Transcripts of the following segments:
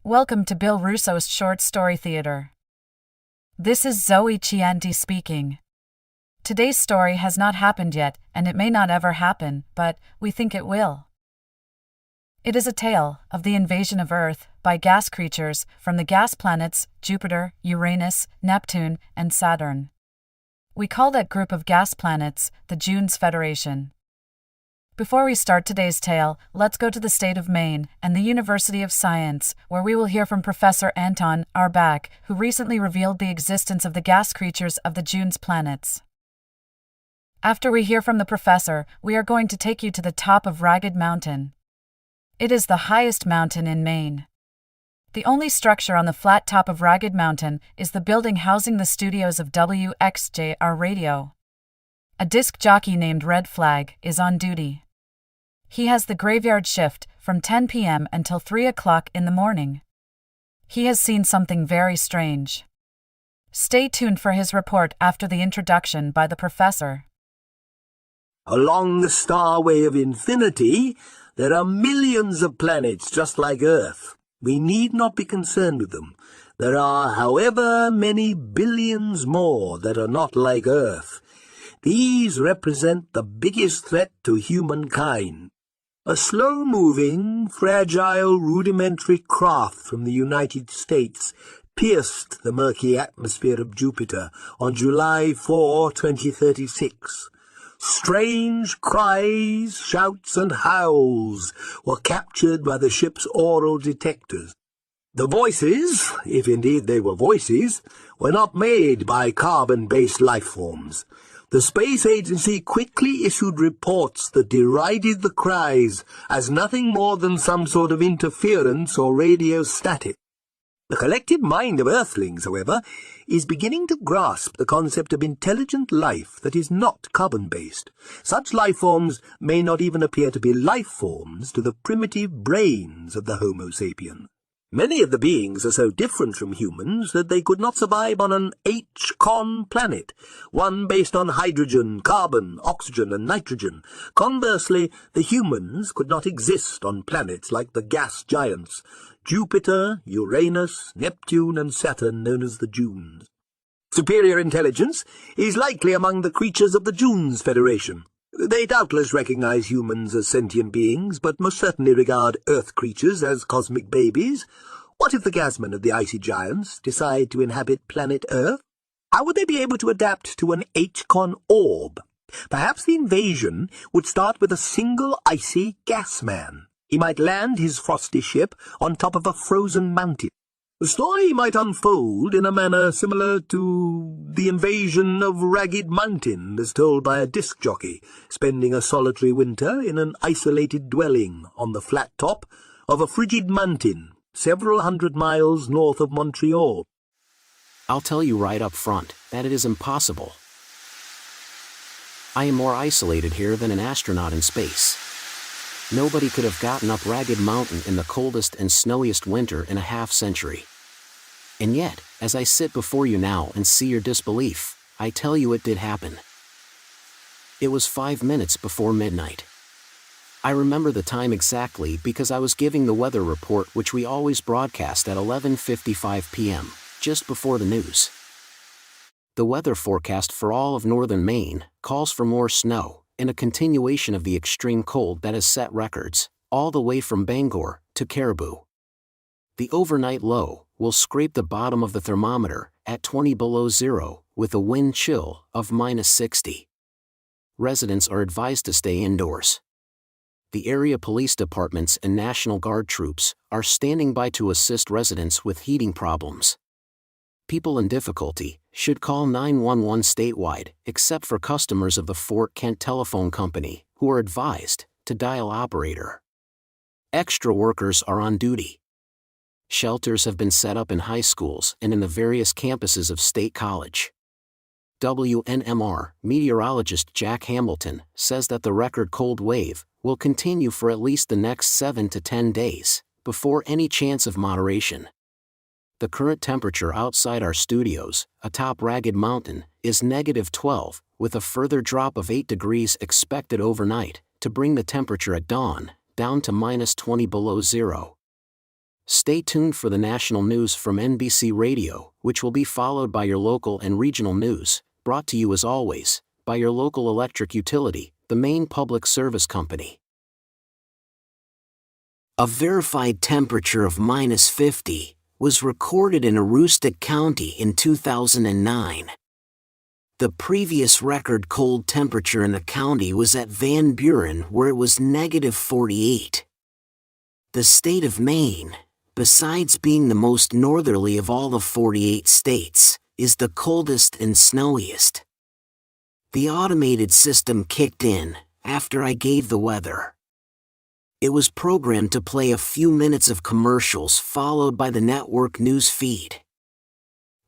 Welcome to Bill Russo's Short Story Theater. This is Zoe Chianti speaking. Today's story has not happened yet, and it may not ever happen, but we think it will. It is a tale of the invasion of Earth by gas creatures from the gas planets Jupiter, Uranus, Neptune, and Saturn. We call that group of gas planets the June's Federation. Before we start today's tale, let's go to the state of Maine and the University of Science, where we will hear from Professor Anton Arbach, who recently revealed the existence of the gas creatures of the June's planets. After we hear from the professor, we are going to take you to the top of Ragged Mountain. It is the highest mountain in Maine. The only structure on the flat top of Ragged Mountain is the building housing the studios of WXJR Radio. A disc jockey named Red Flag is on duty. He has the graveyard shift from 10 p.m. until 3 o'clock in the morning. He has seen something very strange. Stay tuned for his report after the introduction by the professor. Along the starway of infinity, there are millions of planets just like Earth. We need not be concerned with them. There are, however, many billions more that are not like Earth. These represent the biggest threat to humankind. A slow-moving, fragile, rudimentary craft from the United States pierced the murky atmosphere of Jupiter on July 4, 2036. Strange cries, shouts, and howls were captured by the ship's aural detectors. The voices, if indeed they were voices, were not made by carbon-based life forms. The Space Agency quickly issued reports that derided the cries as nothing more than some sort of interference or radio static. The collective mind of Earthlings, however, is beginning to grasp the concept of intelligent life that is not carbon-based. Such life forms may not even appear to be life forms to the primitive brains of the Homo sapiens. Many of the beings are so different from humans that they could not survive on an H-con planet, one based on hydrogen, carbon, oxygen, and nitrogen. Conversely, the humans could not exist on planets like the gas giants, Jupiter, Uranus, Neptune, and Saturn, known as the Junes. Superior intelligence is likely among the creatures of the June's Federation. They doubtless recognize humans as sentient beings, but most certainly regard Earth creatures as cosmic babies. What if the gasmen of the icy giants decide to inhabit planet Earth? How would they be able to adapt to an H-con orb? Perhaps the invasion would start with a single icy gasman. He might land his frosty ship on top of a frozen mountain. The story might unfold in a manner similar to the invasion of Ragged Mountain as told by a disc jockey, spending a solitary winter in an isolated dwelling on the flat top of a frigid mountain several hundred miles north of Montreal. I'll tell you right up front that it is impossible. I am more isolated here than an astronaut in space. Nobody could have gotten up Ragged Mountain in the coldest and snowiest winter in a half-century. And yet, as I sit before you now and see your disbelief, I tell you it did happen. It was 5 minutes before midnight. I remember the time exactly because I was giving the weather report which we always broadcast at 11:55 p.m., just before the news. The weather forecast for all of northern Maine calls for more snow, and a continuation of the extreme cold that has set records, all the way from Bangor to Caribou. The overnight low will scrape the bottom of the thermometer at 20 below zero with a wind chill of -60. Residents are advised to stay indoors. The area police departments and National Guard troops are standing by to assist residents with heating problems. People in difficulty should call 911 statewide, except for customers of the Fort Kent Telephone Company, who are advised to dial operator. Extra workers are on duty. Shelters have been set up in high schools and in the various campuses of State College. WNMR meteorologist Jack Hamilton says that the record cold wave will continue for at least the next 7 to 10 days, before any chance of moderation. The current temperature outside our studios, atop Ragged Mountain, is -12, with a further drop of 8 degrees expected overnight, to bring the temperature at dawn down to -20 below zero. Stay tuned for the national news from NBC Radio, which will be followed by your local and regional news, brought to you as always, by your local electric utility, the Maine Public Service Company. A verified temperature of -50 was recorded in Aroostook County in 2009. The previous record cold temperature in the county was at Van Buren, where it was -48. The state of Maine, besides being the most northerly of all the 48 states, is the coldest and snowiest. The automated system kicked in after I gave the weather. It was programmed to play a few minutes of commercials followed by the network news feed.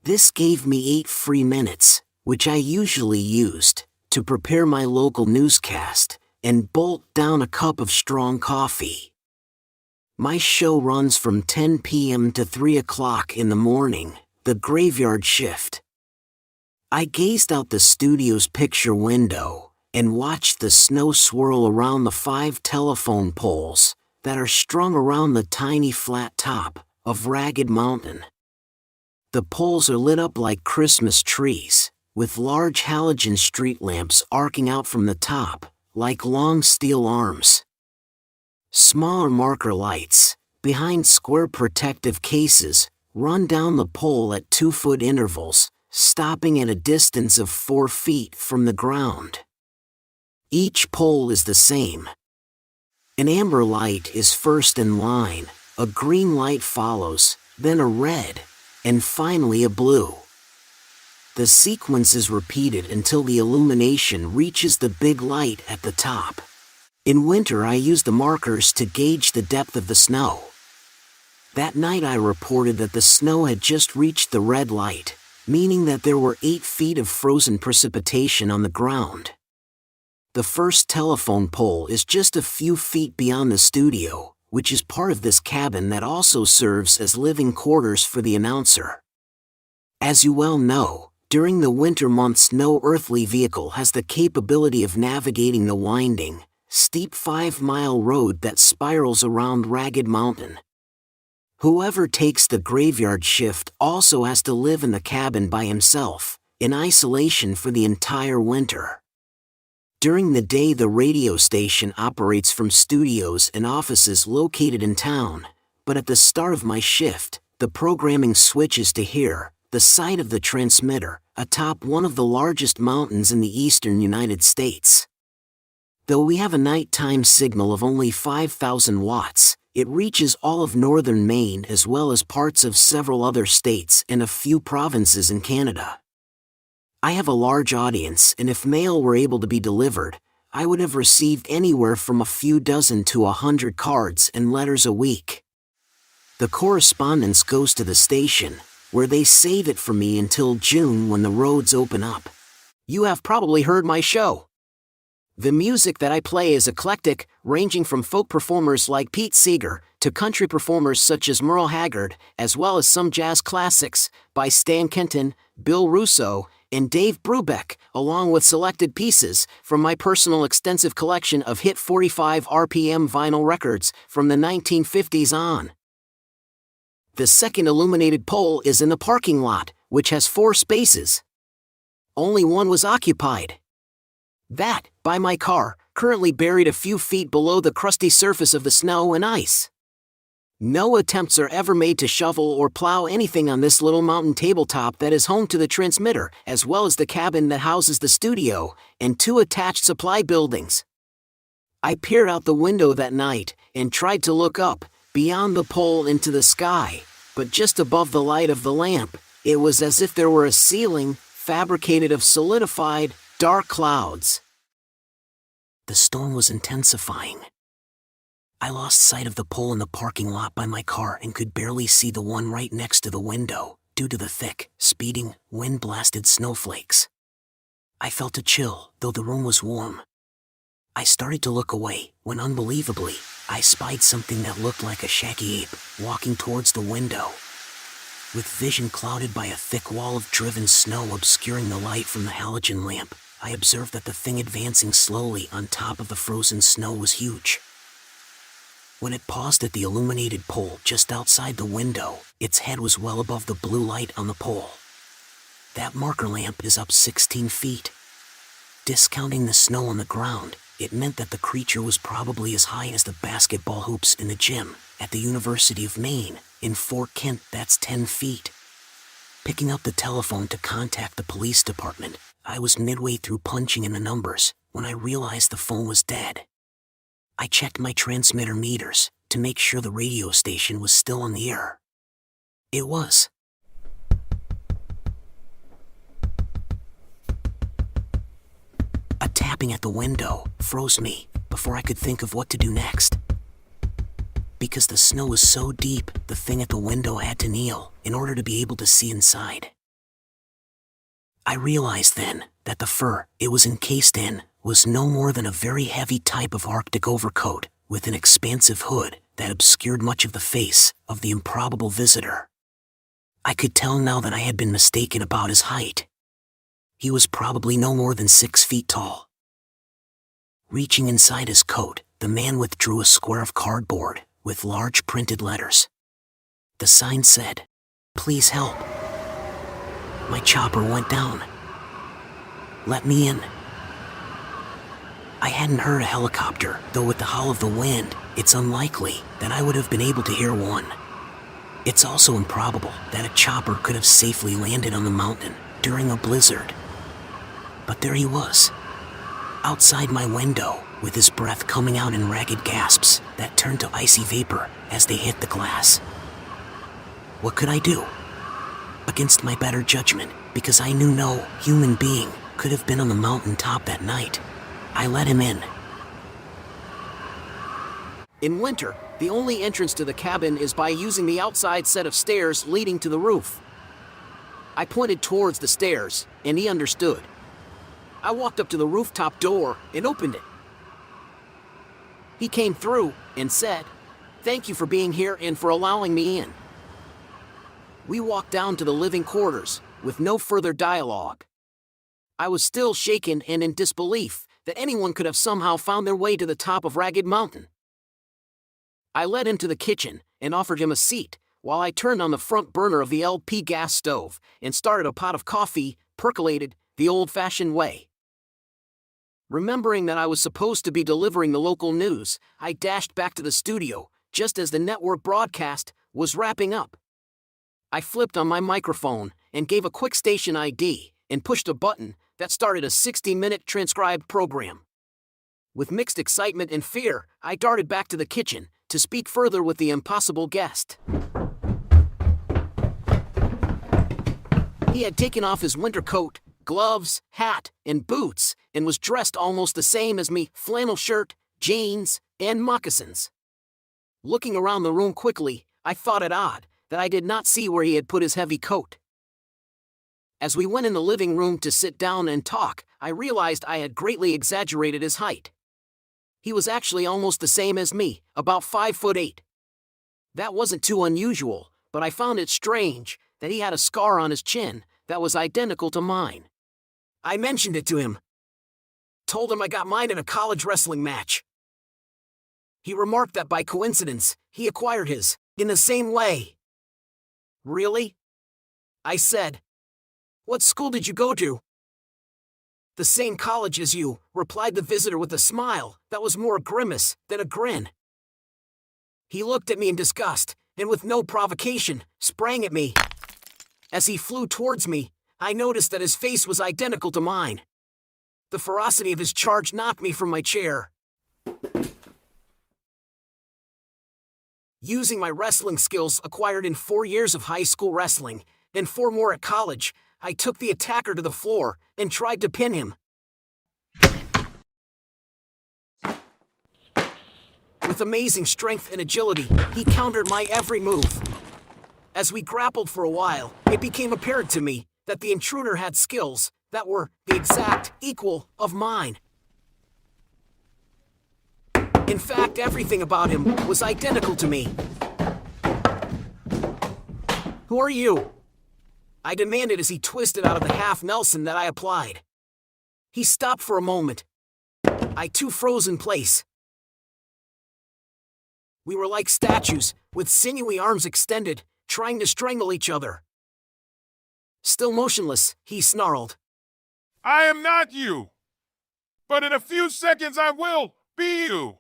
This gave me 8 free minutes, which I usually used to prepare my local newscast and bolt down a cup of strong coffee. My show runs from 10 p.m. to 3 o'clock in the morning, the graveyard shift. I gazed out the studio's picture window and watched the snow swirl around the 5 telephone poles that are strung around the tiny flat top of Ragged Mountain. The poles are lit up like Christmas trees, with large halogen street lamps arcing out from the top, like long steel arms. Smaller marker lights, behind square protective cases, run down the pole at 2-foot intervals, stopping at a distance of 4 feet from the ground. Each pole is the same. An amber light is first in line, a green light follows, then a red, and finally a blue. The sequence is repeated until the illumination reaches the big light at the top. In winter, I use the markers to gauge the depth of the snow. That night I reported that the snow had just reached the red light, meaning that there were 8 feet of frozen precipitation on the ground. The first telephone pole is just a few feet beyond the studio, which is part of this cabin that also serves as living quarters for the announcer. As you well know, during the winter months no earthly vehicle has the capability of navigating the winding, steep 5-mile road that spirals around Ragged Mountain. Whoever takes the graveyard shift also has to live in the cabin by himself, in isolation for the entire winter. During the day, the radio station operates from studios and offices located in town, but at the start of my shift, the programming switches to here, the site of the transmitter, atop one of the largest mountains in the eastern United States. Though we have a nighttime signal of only 5,000 watts, it reaches all of northern Maine as well as parts of several other states and a few provinces in Canada. I have a large audience, and if mail were able to be delivered, I would have received anywhere from a few dozen to 100 cards and letters a week. The correspondence goes to the station, where they save it for me until June when the roads open up. You have probably heard my show. The music that I play is eclectic, ranging from folk performers like Pete Seeger to country performers such as Merle Haggard, as well as some jazz classics by Stan Kenton, Bill Russo, and Dave Brubeck, along with selected pieces from my personal extensive collection of hit 45 RPM vinyl records from the 1950s on. The second illuminated pole is in the parking lot, which has 4 spaces. Only one was occupied. That, by my car, currently buried a few feet below the crusty surface of the snow and ice. No attempts are ever made to shovel or plow anything on this little mountain tabletop that is home to the transmitter, as well as the cabin that houses the studio, and 2 attached supply buildings. I peered out the window that night and tried to look up, beyond the pole into the sky, but just above the light of the lamp, it was as if there were a ceiling fabricated of solidified, dark clouds. The storm was intensifying. I lost sight of the pole in the parking lot by my car and could barely see the one right next to the window, due to the thick, speeding, wind-blasted snowflakes. I felt a chill, though the room was warm. I started to look away, when unbelievably, I spied something that looked like a shaggy ape, walking towards the window. With vision clouded by a thick wall of driven snow obscuring the light from the halogen lamp, I observed that the thing advancing slowly on top of the frozen snow was huge. When it paused at the illuminated pole just outside the window, its head was well above the blue light on the pole. That marker lamp is up 16 feet. Discounting the snow on the ground, it meant that the creature was probably as high as the basketball hoops in the gym at the University of Maine. In Fort Kent, that's 10 feet. Picking up the telephone to contact the police department, I was midway through punching in the numbers when I realized the phone was dead. I checked my transmitter meters to make sure the radio station was still on the air. It was. A tapping at the window froze me before I could think of what to do next. Because the snow was so deep, the thing at the window had to kneel in order to be able to see inside. I realized then that the fur it was encased in was no more than a very heavy type of Arctic overcoat with an expansive hood that obscured much of the face of the improbable visitor. I could tell now that I had been mistaken about his height. He was probably no more than 6 feet tall. Reaching inside his coat, the man withdrew a square of cardboard with large printed letters. The sign said, "Please help." My chopper went down. "Let me in." I hadn't heard a helicopter, though with the howl of the wind, it's unlikely that I would have been able to hear one. It's also improbable that a chopper could have safely landed on the mountain during a blizzard. But there he was, outside my window, with his breath coming out in ragged gasps that turned to icy vapor as they hit the glass. What could I do? Against my better judgment, because I knew no human being could have been on the mountain top that night, I let him in. In winter, the only entrance to the cabin is by using the outside set of stairs leading to the roof. I pointed towards the stairs, and he understood. I walked up to the rooftop door and opened it. He came through and said, "Thank you for being here and for allowing me in." We walked down to the living quarters with no further dialogue. I was still shaken and in disbelief that anyone could have somehow found their way to the top of Ragged Mountain. I led him to the kitchen and offered him a seat while I turned on the front burner of the LP gas stove and started a pot of coffee, percolated the old-fashioned way. Remembering that I was supposed to be delivering the local news, I dashed back to the studio just as the network broadcast was wrapping up. I flipped on my microphone and gave a quick station ID and pushed a button that started a 60-minute transcribed program. With mixed excitement and fear, I darted back to the kitchen to speak further with the impossible guest. He had taken off his winter coat, gloves, hat, and boots, and was dressed almost the same as me: flannel shirt, jeans, and moccasins. Looking around the room quickly, I thought it odd that I did not see where he had put his heavy coat. As we went in the living room to sit down and talk, I realized I had greatly exaggerated his height. He was actually almost the same as me, about 5'8". That wasn't too unusual, but I found it strange that he had a scar on his chin that was identical to mine. I mentioned it to him. Told him I got mine in a college wrestling match. He remarked that by coincidence, he acquired his in the same way. "Really?" I said. "What school did you go to?" "The same college as you," replied the visitor with a smile that was more a grimace than a grin. He looked at me in disgust, and with no provocation, sprang at me. As he flew towards me, I noticed that his face was identical to mine. The ferocity of his charge knocked me from my chair. Using my wrestling skills acquired in 4 years of high school wrestling, and 4 more at college, I took the attacker to the floor and tried to pin him. With amazing strength and agility, he countered my every move. As we grappled for a while, it became apparent to me that the intruder had skills that were the exact equal of mine. In fact, everything about him was identical to me. "Who are you?" I demanded as he twisted out of the half Nelson that I applied. He stopped for a moment. I too froze in place. We were like statues, with sinewy arms extended, trying to strangle each other. Still motionless, he snarled. I am not you, but in a few seconds I will be you,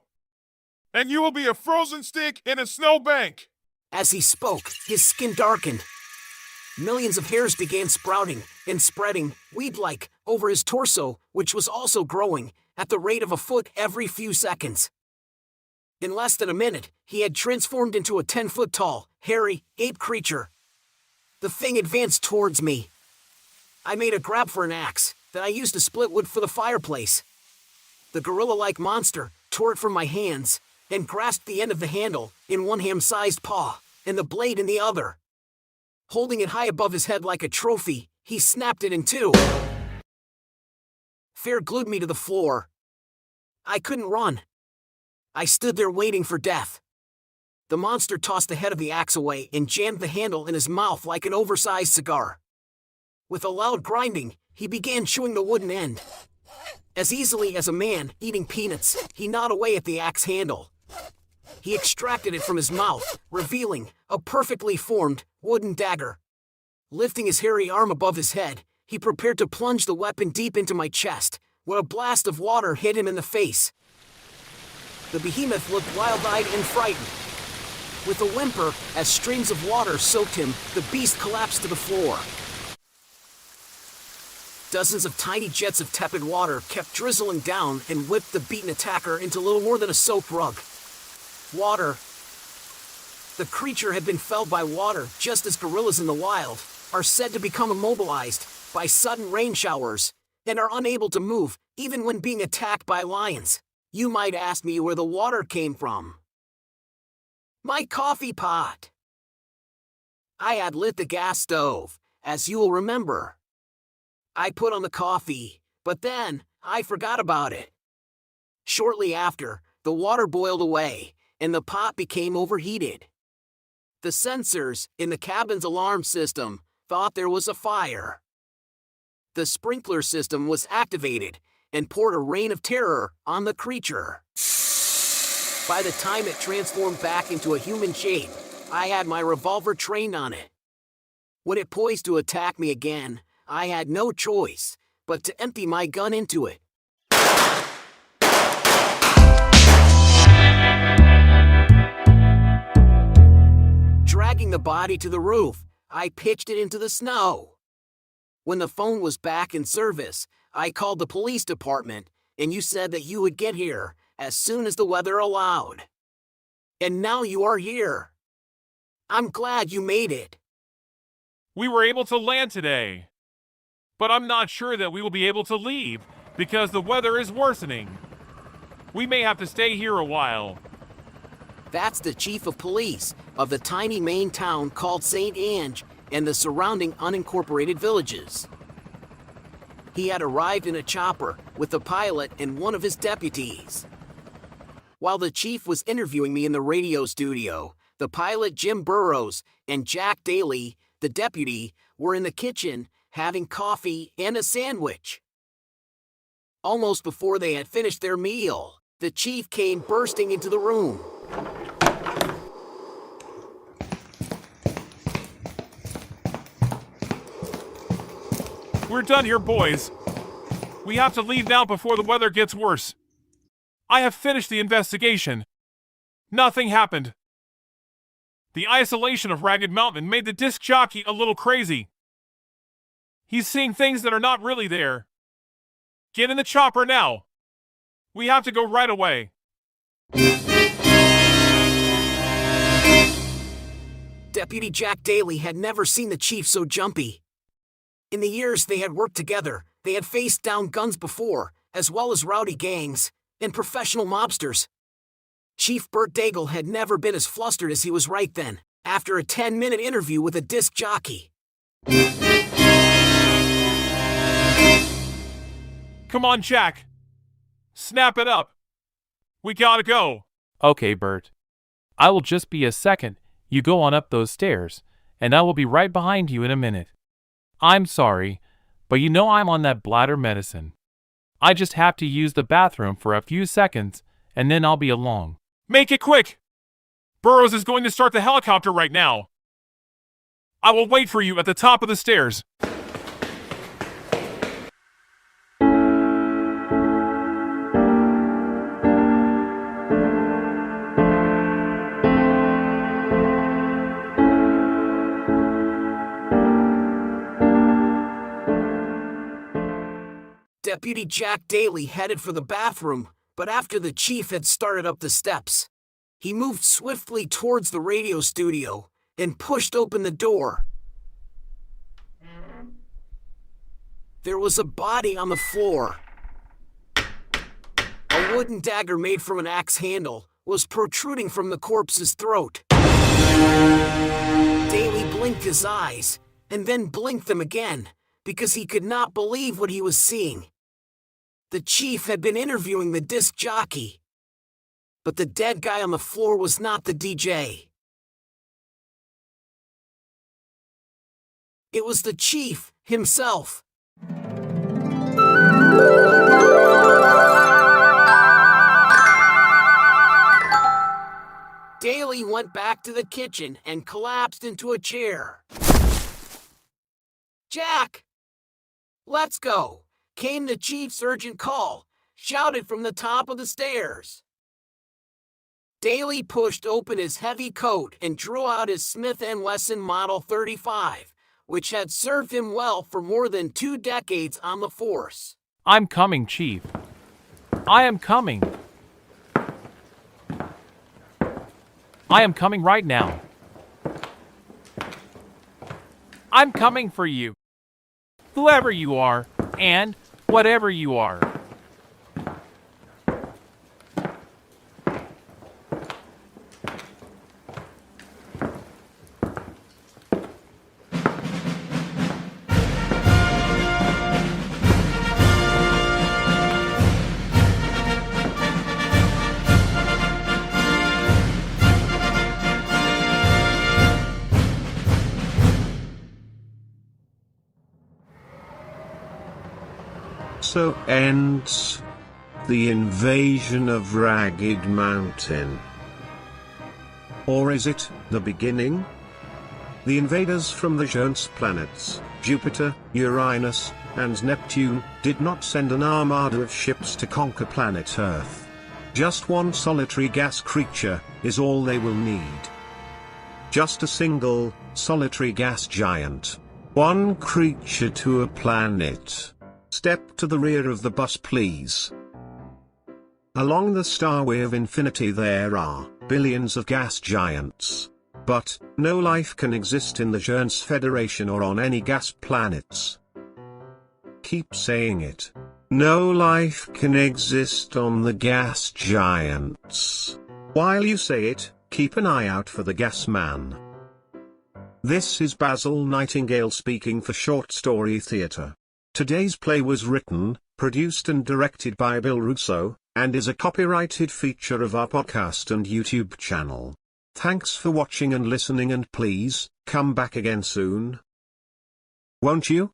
and you will be a frozen stick in a snowbank. As he spoke, his skin darkened. Millions of hairs began sprouting and spreading, weed-like, over his torso, which was also growing, at the rate of a foot every few seconds. In less than a minute, he had transformed into a 10-foot-tall, hairy, ape creature. The thing advanced towards me. I made a grab for an axe that I used to split wood for the fireplace. The gorilla-like monster tore it from my hands and grasped the end of the handle in one ham-sized paw and the blade in the other. Holding it high above his head like a trophy, he snapped it in two. Fear glued me to the floor. I couldn't run. I stood there waiting for death. The monster tossed the head of the axe away and jammed the handle in his mouth like an oversized cigar. With a loud grinding, he began chewing the wooden end. As easily as a man eating peanuts, he gnawed away at the axe handle. He extracted it from his mouth, revealing a perfectly formed wooden dagger. Lifting his hairy arm above his head, he prepared to plunge the weapon deep into my chest, when a blast of water hit him in the face. The behemoth looked wild-eyed and frightened. With a whimper, as streams of water soaked him, the beast collapsed to the floor. Dozens of tiny jets of tepid water kept drizzling down and whipped the beaten attacker into little more than a soaked rug. Water. The creature had been felled by water, just as gorillas in the wild are said to become immobilized by sudden rain showers and are unable to move, even when being attacked by lions. You might ask me where the water came from. My coffee pot. I had lit the gas stove, as you will remember. I put on the coffee, but then I forgot about it. Shortly after, the water boiled away, and the pot became overheated. The sensors in the cabin's alarm system thought there was a fire. The sprinkler system was activated and poured a rain of terror on the creature. By the time it transformed back into a human shape, I had my revolver trained on it. When it poised to attack me again, I had no choice but to empty my gun into it. Dragging the body to the roof, I pitched it into the snow. When the phone was back in service, I called the police department, and you said that you would get here as soon as the weather allowed. And now you are here. I'm glad you made it. We were able to land today, but I'm not sure that we will be able to leave because the weather is worsening. We may have to stay here a while. That's the chief of police of the tiny Maine town called St. Ange and the surrounding unincorporated villages. He had arrived in a chopper with the pilot and one of his deputies. While the chief was interviewing me in the radio studio, the pilot Jim Burrows and Jack Daly, the deputy, were in the kitchen having coffee and a sandwich. Almost before they had finished their meal, the chief came bursting into the room. We're done here, boys. We have to leave now before the weather gets worse. I have finished the investigation. Nothing happened. The isolation of Ragged Mountain made the disc jockey a little crazy. He's seeing things that are not really there. Get in the chopper now. We have to go right away. Deputy Jack Daly had never seen the chief so jumpy. In the years they had worked together, they had faced down guns before, as well as rowdy gangs and professional mobsters. Chief Bert Daigle had never been as flustered as he was right then, after a 10-minute interview with a disc jockey. Come on, Jack. Snap it up. We gotta go. Okay, Bert. I will just be a second. You go on up those stairs, and I will be right behind you in a minute. I'm sorry, but you know I'm on that bladder medicine. I just have to use the bathroom for a few seconds, and then I'll be along. Make it quick. Burroughs is going to start the helicopter right now. I will wait for you at the top of the stairs. Deputy Jack Daly headed for the bathroom, but after the chief had started up the steps, he moved swiftly towards the radio studio and pushed open the door. There was a body on the floor. A wooden dagger made from an axe handle was protruding from the corpse's throat. Daly blinked his eyes and then blinked them again because he could not believe what he was seeing. The chief had been interviewing the disc jockey, but the dead guy on the floor was not the DJ. It was the chief himself. Daly went back to the kitchen and collapsed into a chair. "Jack! Let's go!" came the chief's urgent call, shouted from the top of the stairs. Daly pushed open his heavy coat and drew out his Smith & Wesson Model 35, which had served him well for more than 2 decades on the force. I'm coming, Chief. I am coming. I am coming right now. I'm coming for you. Whoever you are, and whatever you are. So ends the invasion of Ragged Mountain. Or is it the beginning? The invaders from the giant planets, Jupiter, Uranus, and Neptune, did not send an armada of ships to conquer planet Earth. Just one solitary gas creature is all they will need. Just a single, solitary gas giant. One creature to a planet. Step to the rear of the bus, please. Along the starway of infinity there are billions of gas giants. But no life can exist in the Giants Federation or on any gas planets. Keep saying it. No life can exist on the gas giants. While you say it, keep an eye out for the gas man. This is Basil Nightingale speaking for Short Story Theatre. Today's play was written, produced and directed by Bill Russo, and is a copyrighted feature of our podcast and YouTube channel. Thanks for watching and listening, and please, come back again soon. Won't you?